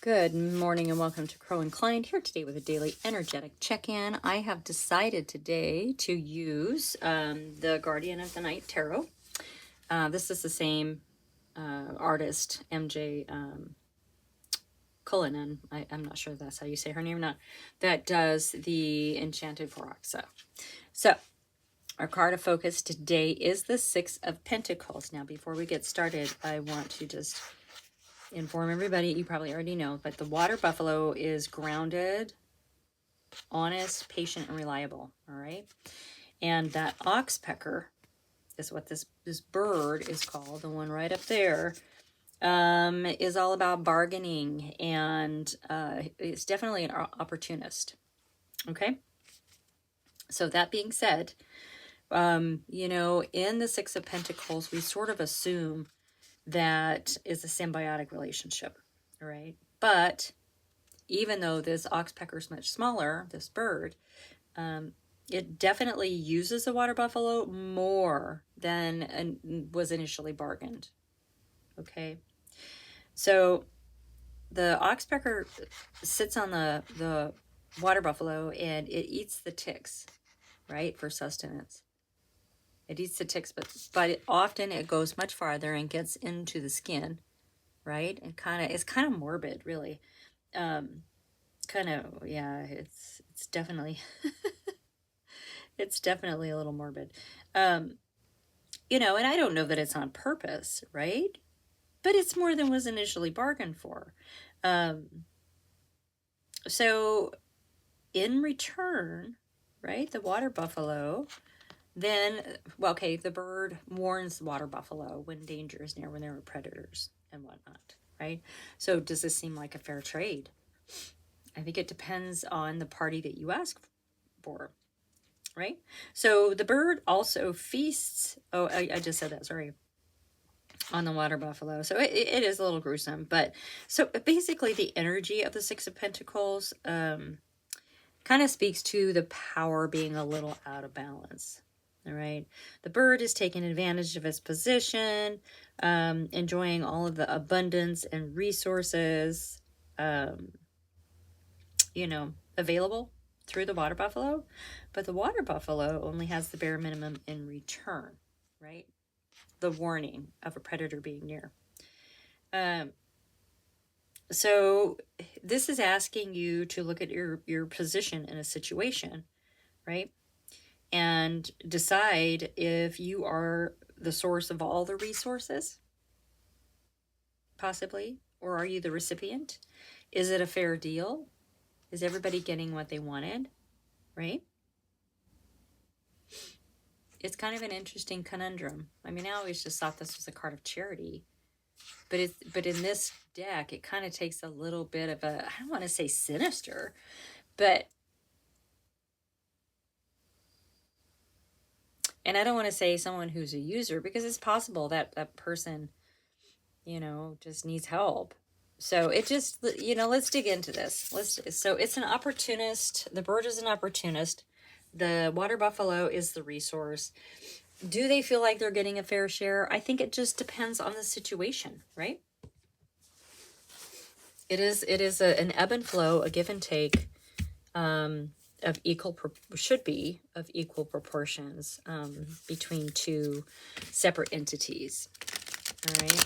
Good morning and welcome to Crow Inclined here today with a daily energetic check-in. I have decided today to use the Guardian of the Night Tarot. This is the same artist, MJ Cullinan. I'm not sure that's how you say her name or not. That does the Enchanted Pharaoh. So our card of focus today is the Six of Pentacles. Now, before we get started, I want to just inform everybody, you probably already know, but the water buffalo is grounded, honest, patient, and reliable. All right. And that oxpecker is what this bird is called, the one right up there, is all about bargaining, and it's definitely an opportunist. Okay. So that being said, in the Six of Pentacles, we sort of assume that is a symbiotic relationship, all right? But even though this oxpecker is much smaller, this bird, it definitely uses the water buffalo more than was initially bargained, okay? So the oxpecker sits on the water buffalo and it eats the ticks, right, for sustenance. It eats the ticks, but often it goes much farther and gets into the skin, right? And it's kind of morbid, really. It's definitely it's definitely a little morbid. And I don't know that it's on purpose, right? But it's more than was initially bargained for. So in return, right, the water buffalo then, the bird warns the water buffalo when danger is near, when there are predators and whatnot, right? So does this seem like a fair trade? I think it depends on the party that you ask for, right? So the bird also feasts. Oh, I just said that, sorry. On the water buffalo. So it is a little gruesome. But so basically the energy of the Six of Pentacles kind of speaks to the power being a little out of balance. All right. The bird is taking advantage of its position, enjoying all of the abundance and resources, available through the water buffalo. But the water buffalo only has the bare minimum in return, right? The warning of a predator being near. So this is asking you to look at your position in a situation, right? And decide if you are the source of all the resources, possibly, or are you the recipient? Is it a fair deal? Is everybody getting what they wanted, right? It's kind of an interesting conundrum. I mean, I always just thought this was a card of charity, but in this deck, it kind of takes a little bit of I don't want to say sinister, but and I don't want to say someone who's a user, because it's possible that that person, just needs help. So it just, let's dig into this. So it's an opportunist. The bird is an opportunist. The water buffalo is the resource. Do they feel like they're getting a fair share? I think it just depends on the situation, right? It is an ebb and flow, a give and take, of should be of equal proportions between two separate entities. All right.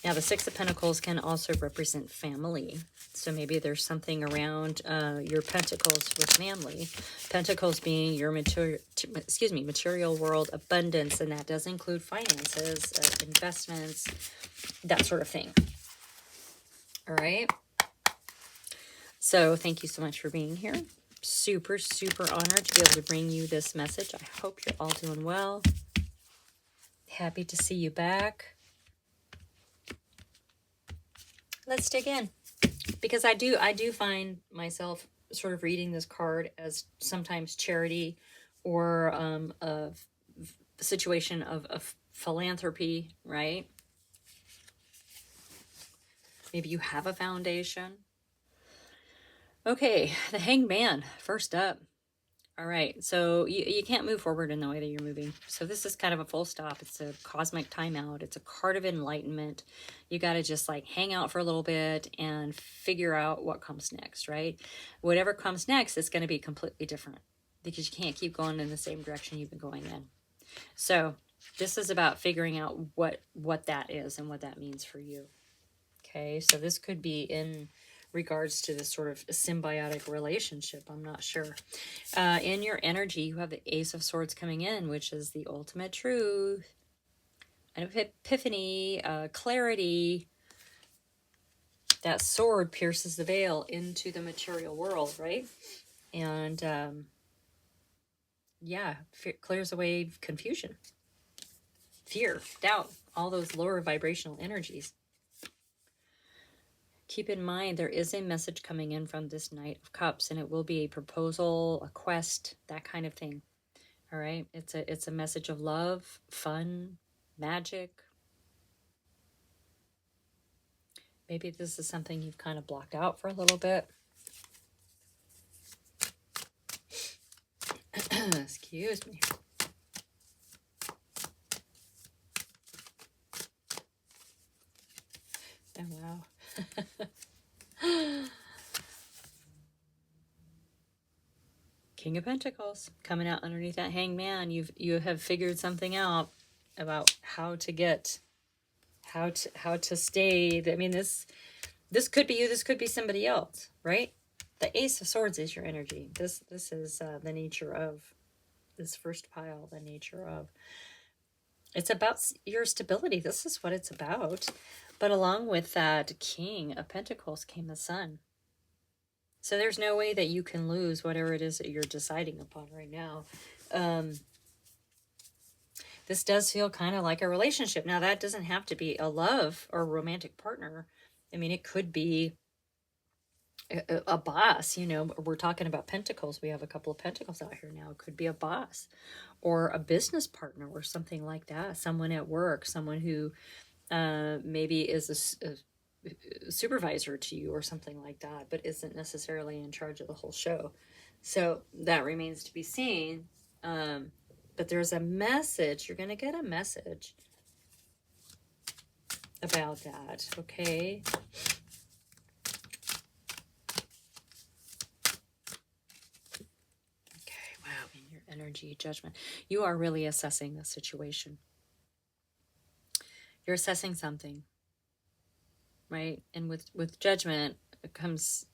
Now, the Six of Pentacles can also represent family. So maybe there's something around your pentacles with family. Pentacles being your material world, abundance, and that does include finances, investments, that sort of thing. All right. So thank you so much for being here. Super, super honored to be able to bring you this message. I hope you're all doing well. Happy to see you back. Let's dig in, because I do find myself sort of reading this card as sometimes charity or a situation of philanthropy, right? Maybe you have a foundation. Okay, the Hanged Man, first up. All right, so you can't move forward in the way that you're moving. So this is kind of a full stop. It's a cosmic timeout. It's a card of enlightenment. You got to just like hang out for a little bit and figure out what comes next, right? Whatever comes next is going to be completely different because you can't keep going in the same direction you've been going in. So this is about figuring out what that is and what that means for you. Okay, so this could be in regards to this sort of symbiotic relationship. I'm not sure. In your energy, you have the Ace of Swords coming in, which is the ultimate truth, an epiphany, clarity. That sword pierces the veil into the material world, right? And yeah, clears away confusion, fear, doubt, all those lower vibrational energies. Keep in mind, there is a message coming in from this Knight of Cups, and it will be a proposal, a quest, that kind of thing. All right? It's a message of love, fun, magic. Maybe this is something you've kind of blocked out for a little bit. Excuse me. Oh, wow. King of Pentacles coming out underneath that Hanged Man. You have figured something out about how to stay. I mean, this could be you. This could be somebody else, right? The Ace of Swords is your energy. This is the nature of this first pile. The nature of it's about your stability. This is what it's about. But along with that King of Pentacles came the Sun. So there's no way that you can lose whatever it is that you're deciding upon right now. This does feel kind of like a relationship. Now, that doesn't have to be a love or a romantic partner. I mean, it could be a boss. You know, we're talking about pentacles. We have a couple of pentacles out here now. It could be a boss or a business partner or something like that. Someone at work, someone who maybe is a supervisor to you or something like that, but isn't necessarily in charge of the whole show. So that remains to be seen. But there's a message. You're going to get a message about that. Okay. Okay. Wow. In your energy judgment, you are really assessing the situation. You're assessing something. Right? And with judgment, it comes,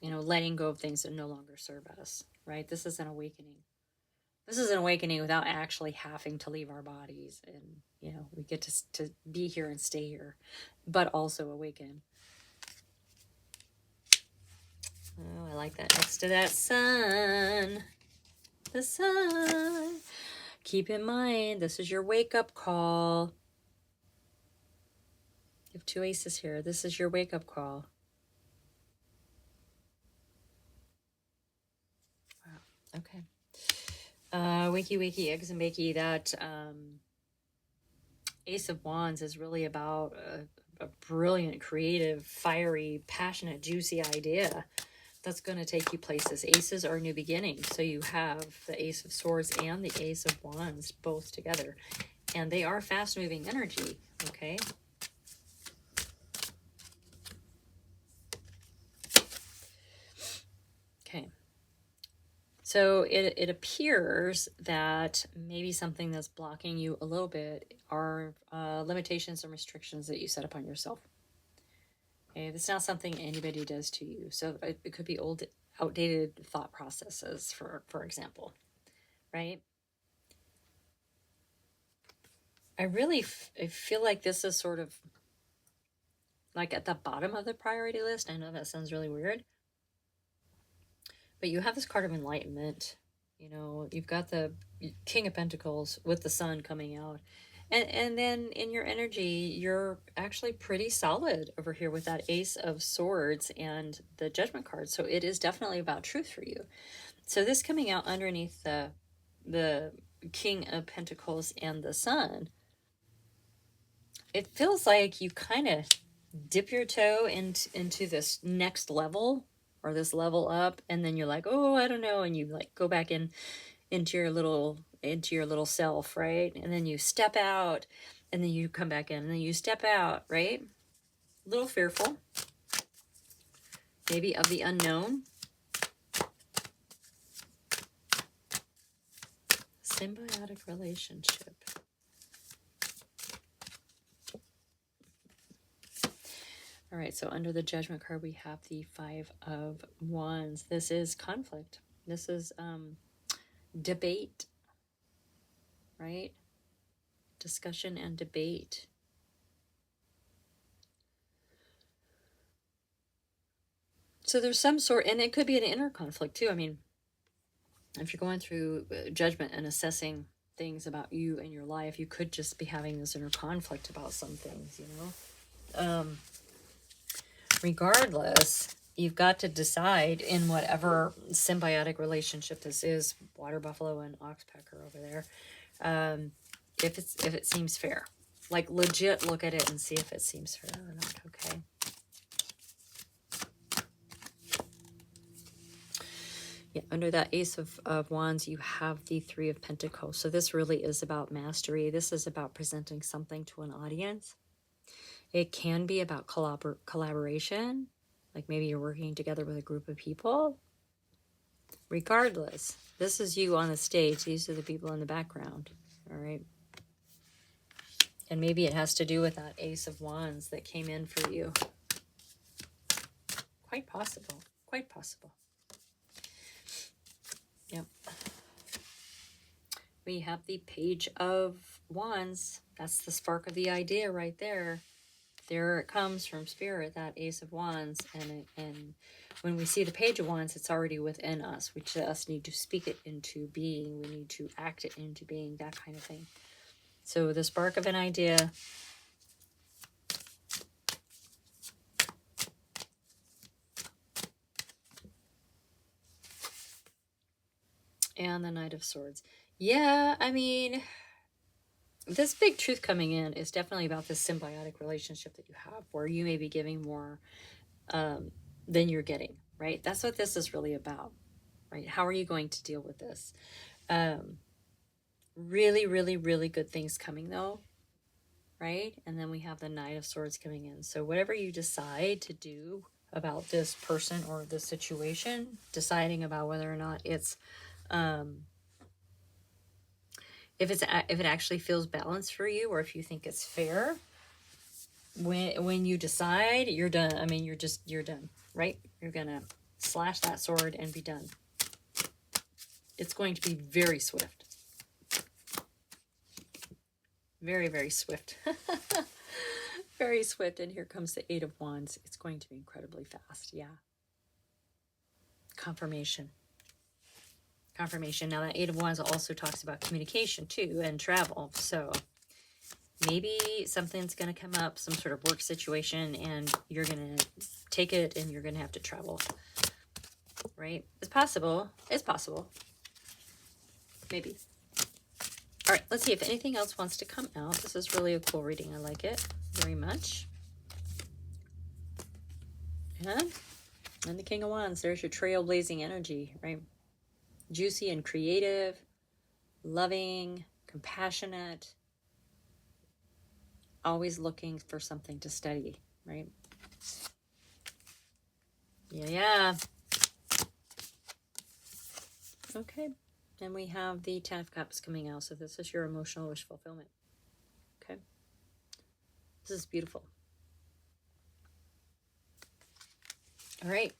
letting go of things that no longer serve us, right? This is an awakening. This is an awakening without actually having to leave our bodies. And, we get to be here and stay here, but also awaken. Oh, I like that. Next to that Sun. The Sun. Keep in mind, this is your wake-up call. You have two aces here. This is your wake-up call. Wow. Okay. Wakey, eggs and bakey. That Ace of Wands is really about a brilliant, creative, fiery, passionate, juicy idea that's going to take you places. Aces are new beginnings. So you have the Ace of Swords and the Ace of Wands both together. And they are fast-moving energy, okay? Okay. So it appears that maybe something that's blocking you a little bit are limitations and restrictions that you set upon yourself. Okay, it's not something anybody does to you. So it could be old, outdated thought processes, for example, right? I feel like this is sort of like at the bottom of the priority list. I know that sounds really weird. But you have this card of enlightenment. You've got the King of Pentacles with the Sun coming out. And then in your energy, you're actually pretty solid over here with that Ace of Swords and the Judgment card. So it is definitely about truth for you. So this coming out underneath the King of Pentacles and the Sun, it feels like you kind of dip your toe into this next level or this level up, and then you're like, oh, I don't know, and you like go back into your little self, right? And then you step out, and then you come back in, and then you step out, right? A little fearful, maybe of the unknown. Symbiotic relationship. All right, so under the Judgment card, we have the Five of Wands. This is conflict. This is debate, right? Discussion and debate. So there's some sort, and it could be an inner conflict too. I mean, if you're going through judgment and assessing things about you and your life, you could just be having this inner conflict about some things, you know? Regardless, you've got to decide in whatever symbiotic relationship this is, water buffalo and oxpecker over there, if it seems fair. Like legit look at it and see if it seems fair or not, okay? Yeah, under that Ace of Wands, you have the Three of Pentacles. So this really is about mastery. This is about presenting something to an audience. It can be about collaboration, like maybe you're working together with a group of people. Regardless, this is you on the stage. These are the people in the background, all right? And maybe it has to do with that Ace of Wands that came in for you. Quite possible, quite possible. Yep. We have the Page of Wands. That's the spark of the idea right there. There it comes from Spirit, that Ace of Wands. And when we see the Page of Wands, it's already within us. We just need to speak it into being. We need to act it into being, that kind of thing. So the spark of an idea. And the Knight of Swords. Yeah, I mean, this big truth coming in is definitely about this symbiotic relationship that you have, where you may be giving more than you're getting, right? That's what this is really about, right? How are you going to deal with this? Really, really, really good things coming though, right? And then we have the Knight of Swords coming in. So whatever you decide to do about this person or this situation, deciding about whether or not it's if it actually feels balanced for you, or if you think it's fair, when you decide, you're done. I mean, you're done, right? You're gonna slash that sword and be done. It's going to be very swift. Very, very swift. Very swift. And here comes the Eight of Wands. It's going to be incredibly fast. Yeah. Confirmation. Confirmation. Now that Eight of Wands also talks about communication too, and travel. So maybe something's going to come up, some sort of work situation, and you're going to take it and you're going to have to travel. Right? It's possible. It's possible. Maybe. All right, let's see if anything else wants to come out. This is really a cool reading. I like it very much. And the King of Wands. There's your trailblazing energy, right? Juicy and creative, loving, compassionate, always looking for something to study, right? Yeah. Okay. And we have the Ten of Cups coming out. So this is your emotional wish fulfillment. Okay. This is beautiful. All right.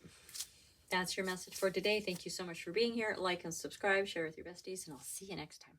That's your message for today. Thank you so much for being here. Like and subscribe, share with your besties, and I'll see you next time.